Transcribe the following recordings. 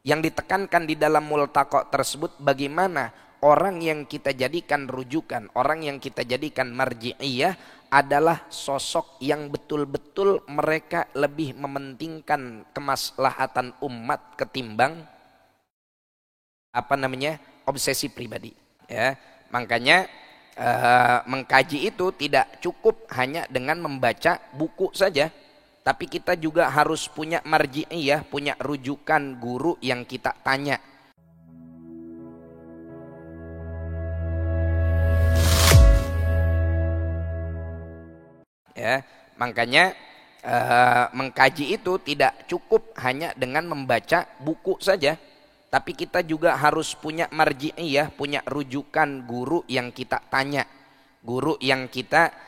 Yang ditekankan di dalam multaqo tersebut bagaimana orang yang kita jadikan rujukan, orang yang kita jadikan marji'iyah adalah sosok yang betul-betul mereka lebih mementingkan kemaslahatan umat ketimbang obsesi pribadi. Ya, makanya mengkaji itu tidak cukup hanya dengan membaca buku saja. Tapi kita juga harus punya marji'iyah, punya rujukan guru yang kita tanya. Ya, makanya mengkaji itu tidak cukup hanya dengan membaca buku saja. Tapi kita juga harus punya marji'iyah, punya rujukan guru yang kita tanya. Guru yang kita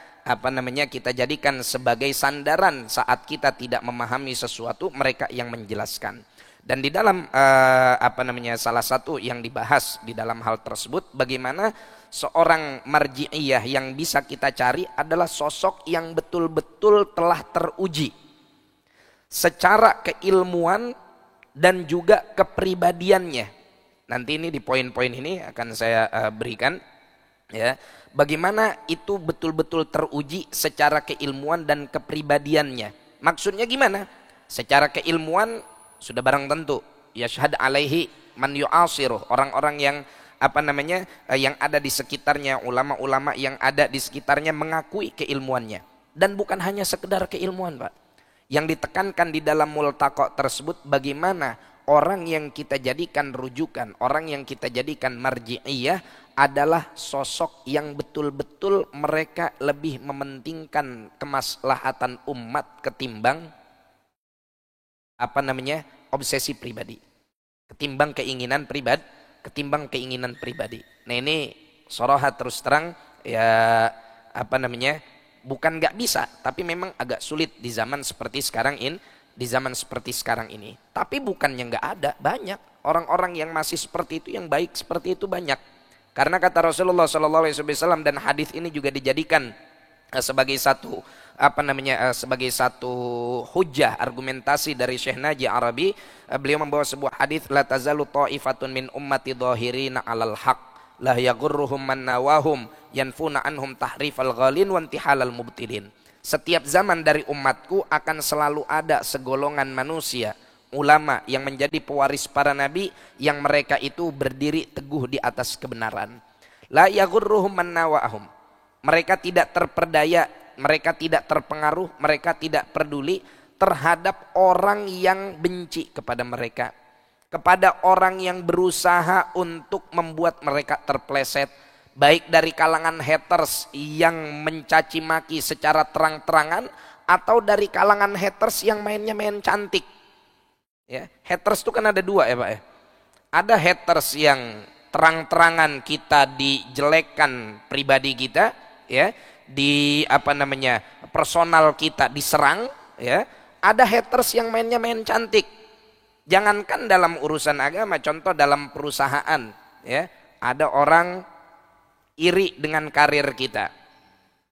kita jadikan sebagai sandaran saat kita tidak memahami sesuatu, mereka yang menjelaskan. Dan di dalam salah satu yang dibahas di dalam hal tersebut, bagaimana seorang marji'iyah yang bisa kita cari adalah sosok yang betul-betul telah teruji secara keilmuan dan juga kepribadiannya. Nanti ini di poin-poin ini akan saya berikan, ya, bagaimana itu betul-betul teruji secara keilmuan dan kepribadiannya. Maksudnya gimana? Secara keilmuan sudah barang tentu yashhad alaihi man yu'asiruh, orang-orang yang yang ada di sekitarnya, ulama-ulama yang ada di sekitarnya mengakui keilmuannya. Dan bukan hanya sekedar keilmuan, Pak. Yang ditekankan di dalam multaqo tersebut bagaimana orang yang kita jadikan rujukan, orang yang kita jadikan marji'iyah adalah sosok yang betul-betul mereka lebih mementingkan kemaslahatan umat ketimbang obsesi pribadi, ketimbang keinginan pribadi. Nah, ini sorohat terus terang, ya, bukan nggak bisa, tapi memang agak sulit di zaman seperti sekarang ini. Tapi bukannya nggak ada, banyak orang-orang yang masih seperti itu, yang baik seperti itu banyak. Karena kata Rasulullah SAW, dan hadis ini juga dijadikan sebagai satu sebagai satu hujah argumentasi dari Syekh Naji Arabi. Beliau membawa sebuah hadis, la tazalu ta'ifatun min ummati dhahirina 'alal haq la yaghurruhum man nawahum yanfuna anhum tahrifal ghalin wa intihalal mubtilin. Setiap zaman dari umatku akan selalu ada segolongan manusia, ulama yang menjadi pewaris para nabi, yang mereka itu berdiri teguh di atas kebenaran. La yaghurruhum man nawahum. Mereka tidak terperdaya, mereka tidak terpengaruh, mereka tidak peduli terhadap orang yang benci kepada mereka, kepada orang yang berusaha untuk membuat mereka terpleset, baik dari kalangan haters yang mencaci maki secara terang-terangan, atau dari kalangan haters yang mainnya main cantik. Ya, haters itu kan ada dua, ya Pak, ya. Ada haters yang terang-terangan kita dijelekkan pribadi kita, ya, di personal kita diserang, ya. Ada haters yang mainnya main cantik. Jangankan dalam urusan agama, contoh dalam perusahaan, ya, ada orang iri dengan karir kita.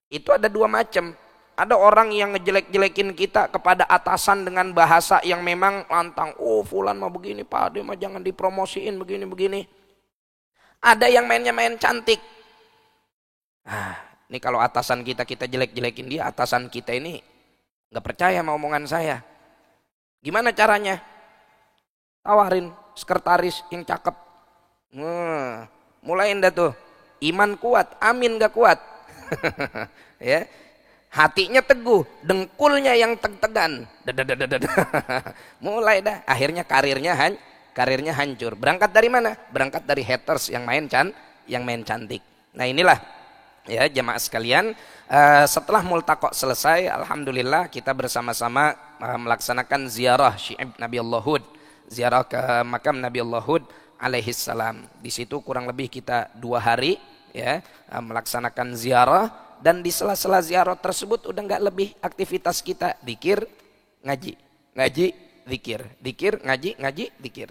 Itu ada dua macam. Ada orang yang ngejelek-jelekin kita kepada atasan dengan bahasa yang memang lantang. Oh, fulan mah begini, Pak, dia mah jangan dipromosiin begini-begini. Ada yang mainnya main cantik. Ini kalau atasan kita jelek-jelekin dia, atasan kita ini nggak percaya sama omongan saya. Gimana caranya? Tawarin sekretaris yang cakep. Mulain dah tuh. Iman kuat, amin gak kuat. Ya, hatinya teguh, dengkulnya yang teg-tegan. Mulai dah, akhirnya karirnya hancur. Berangkat dari mana? Berangkat dari haters yang main cantik. Nah, inilah, ya, jemaah sekalian, setelah multaqo selesai, alhamdulillah kita bersama-sama melaksanakan ziarah Syi'ib Nabiullah Hud, ziarah ke makam Nabiullah Hud alaihi salam. Di situ kurang lebih kita 2 hari, ya, melaksanakan ziarah, dan di sela-sela ziarah tersebut udah nggak lebih aktivitas kita dzikir, ngaji, dzikir, ngaji, dzikir.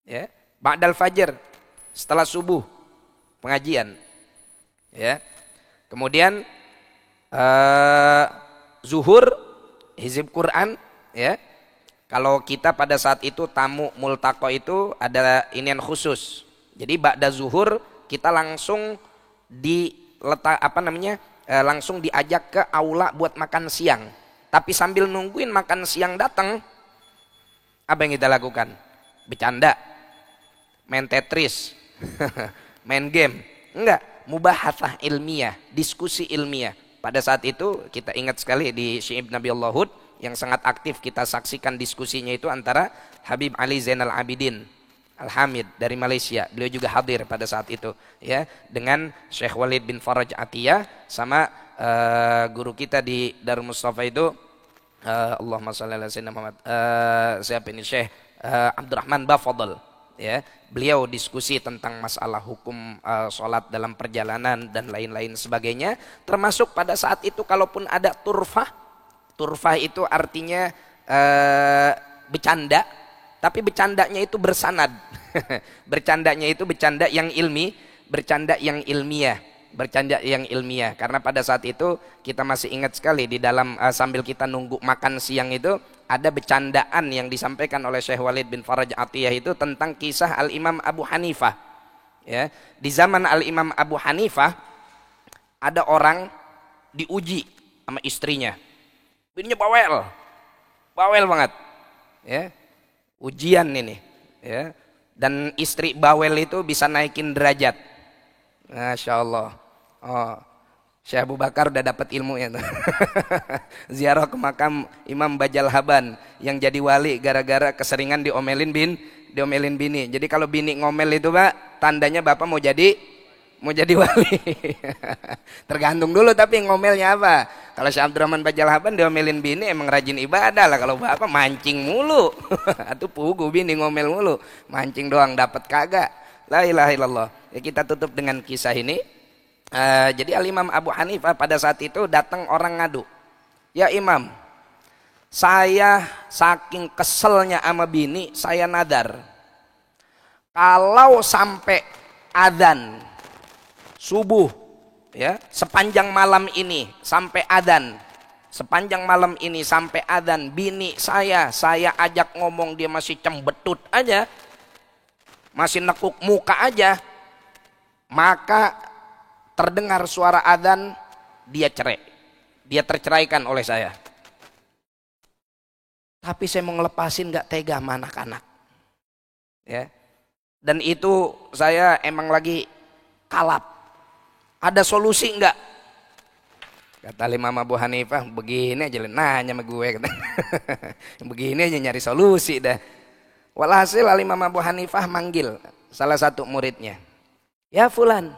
Ya, ba'dal fajr, setelah subuh pengajian, ya. Kemudian zuhur hizib Quran, ya. Kalau kita pada saat itu tamu multaqo itu ada inian khusus. Jadi ba'da zuhur kita langsung langsung diajak ke aula buat makan siang. Tapi sambil nungguin makan siang datang, apa yang kita lakukan? Bercanda, main Tetris, main game. Enggak, mubahatsah ilmiah, diskusi ilmiah. Pada saat itu kita ingat sekali di Syi'ib Nabiullah Hud yang sangat aktif kita saksikan diskusinya itu antara Habib Ali Zainal Abidin Al-Hamid dari Malaysia. Beliau juga hadir pada saat itu ya, dengan Syekh Walid bin Faraj Atiyah sama guru kita di Darul Mustafa itu Allahumma shalli ala sayyidina Muhammad, siapa ini, Syekh Abdurrahman Bafadl ya. Beliau diskusi tentang masalah hukum sholat dalam perjalanan dan lain-lain sebagainya, termasuk pada saat itu kalaupun ada turfah itu artinya bercanda, tapi bercandanya itu bersanad. Bercandanya itu bercanda yang ilmiah. Karena pada saat itu kita masih ingat sekali di dalam sambil kita nunggu makan siang itu ada bercandaan yang disampaikan oleh Syekh Walid bin Faraj Atiyah itu tentang kisah Al-Imam Abu Hanifah. Ya, di zaman Al-Imam Abu Hanifah ada orang diuji sama istrinya. Bininya bawel banget. Ya, ujian ini. Ya, dan istri bawel itu bisa naikin derajat. Masya Allah. Oh, Syekh Abu Bakar udah dapat ilmunya tuh. Ziarah ke makam Imam Bajal Haban yang jadi wali gara-gara keseringan diomelin bini. Jadi kalau bini ngomel itu Pak, tandanya Bapak mau jadi wali. Tergantung dulu tapi ngomelnya apa. Kalau Syekh Abdurrahman Bajal Haban diomelin bini emang rajin ibadah lah. Kalau Bapak mancing mulu. Atau pugu bini ngomel mulu. Mancing doang dapat kagak. La ilaha illallah. Ya, kita tutup dengan kisah ini. Jadi Al-Imam Abu Hanifah pada saat itu datang orang ngadu. Ya Imam, saya saking keselnya sama bini, saya nadar. Kalau sampai adzan subuh, ya sepanjang malam ini sampai adzan, bini saya ajak ngomong dia masih cembetut aja, masih nekuk muka aja, maka terdengar suara adzan, dia terceraikan oleh saya. Tapi saya mau ngelepasin gak tega sama anak-anak. Ya. Dan itu saya emang lagi kalap. Ada solusi enggak? Kata Imam Abu Hanifah, begini aja nanya sama gue. Begini aja nyari solusi dah. Walhasil Imam Abu Hanifah manggil salah satu muridnya. Ya fulan,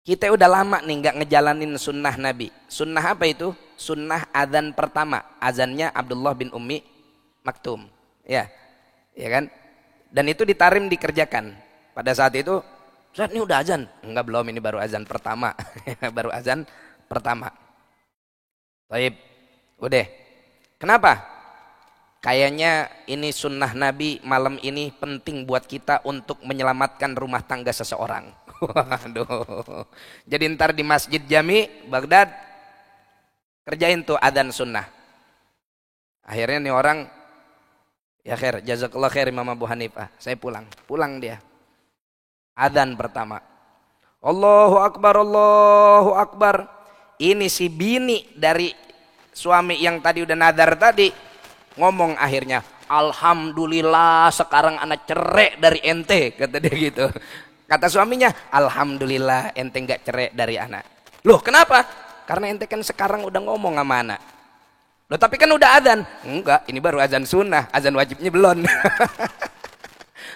kita udah lama nih nggak ngejalanin sunnah Nabi. Sunnah apa itu? Sunnah adzan pertama. Azannya Abdullah bin Ummi Maktum. Ya kan? Dan itu ditarim dikerjakan. Pada saat itu, Ustaz ini udah azan? Enggak, belum, ini baru azan pertama. Baru azan pertama. Baik, udah. Kenapa? Kayaknya ini sunnah Nabi malam ini penting buat kita untuk menyelamatkan rumah tangga seseorang. Waduh. Jadi ntar di Masjid Jami Baghdad kerjain tuh adzan sunnah. Akhirnya nih orang, ya khair, jazakallah khair Imam Abu Hanifah. Saya pulang dia. Adzan pertama. Allahu Akbar, Allahu Akbar. Ini si bini dari suami yang tadi udah nadar tadi ngomong akhirnya, alhamdulillah sekarang anak cerai dari ente, kata dia gitu. Kata suaminya, alhamdulillah ente nggak cerai dari anak. Loh kenapa? Karena ente kan sekarang udah ngomong sama anak. Loh tapi kan udah adzan. Enggak, ini baru adzan sunnah, adzan wajibnya belum.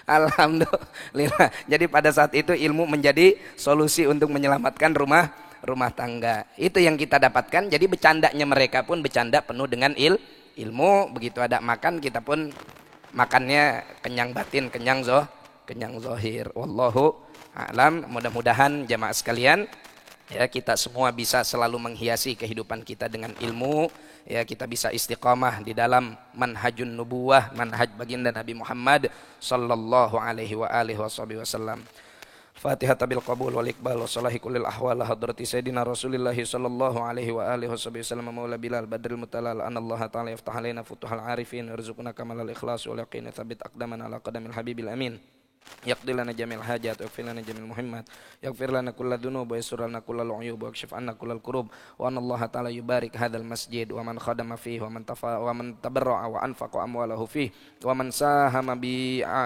Alhamdulillah. Jadi pada saat itu ilmu menjadi solusi untuk menyelamatkan rumah tangga. Itu yang kita dapatkan. Jadi bercandanya mereka pun bercanda penuh dengan ilmu. Begitu ada makan, kita pun makannya kenyang batin, kenyang zahir. Wallahu a'lam. Mudah-mudahan jamaah sekalian, ya kita semua bisa selalu menghiasi kehidupan kita dengan ilmu, ya kita bisa istiqamah di dalam manhajun nubuwah, manhaj baginda Nabi Muhammad sallallahu alaihi wa alihi wasallam. Fatihah bil qabul wal iqbal wa salahi kullil ahwal hadrati sayyidina Rasulillah sallallahu alaihi wa alihi wasallam maula Bilal badril mutalal anallaha ta'ala yaftah alaina futuhal arifin warzuqna kamalal ikhlas wal yaqin tsabbit aqdamana ala qadamil habibil amin. يقضي لنا جميع الحاجات ويغفر لنا جميع المهمات يغفر لنا كل الذنوب ويسر لنا كل العيوب ويكشف عنا كل الكروب وأن الله تعالى يبارك هذا المسجد ومن خدم فيه ومن تبرع وأنفق أمواله فيه ومن ساهم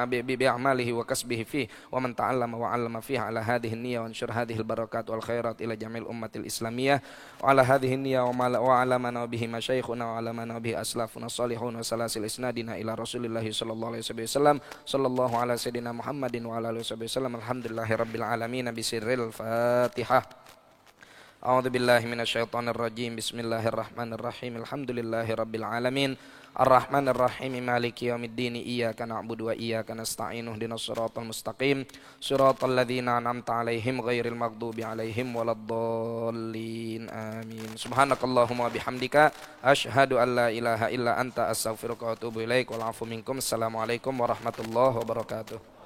بأعماله وكسبه فيه ومن تعلم وعلم فيه على هذه النية وانشر هذه البركات والخيرات إلى جميع الأمة الإسلامية وعلى هذه النية وعلى ما به مشايخنا وعلى ما به أسلافنا الصالحون وسلاسل إسنادنا إلى رسول الله صلى الله عليه وسلم صلى الله على سيدنا محمد وعلى آله وسلم الحمد لله رب العالمين بسر الفاتحة. أعوذ بالله من الشيطان الرجيم بسم الله الرحمن الرحيم الحمد لله رب العالمين الرحمن الرحيم مالك يوم الدين إياك نعبد وإياك نستعين اهدنا الصراط المستقيم صراط الذين أنعمت عليهم غير المغضوب عليهم ولا الضالين آمين. سبحانك اللهم وبحمدك أشهد أن لا إله إلا أنت أستغفرك وأتوب إليك والعفو منكم. السلام عليكم ورحمة الله وبركاته.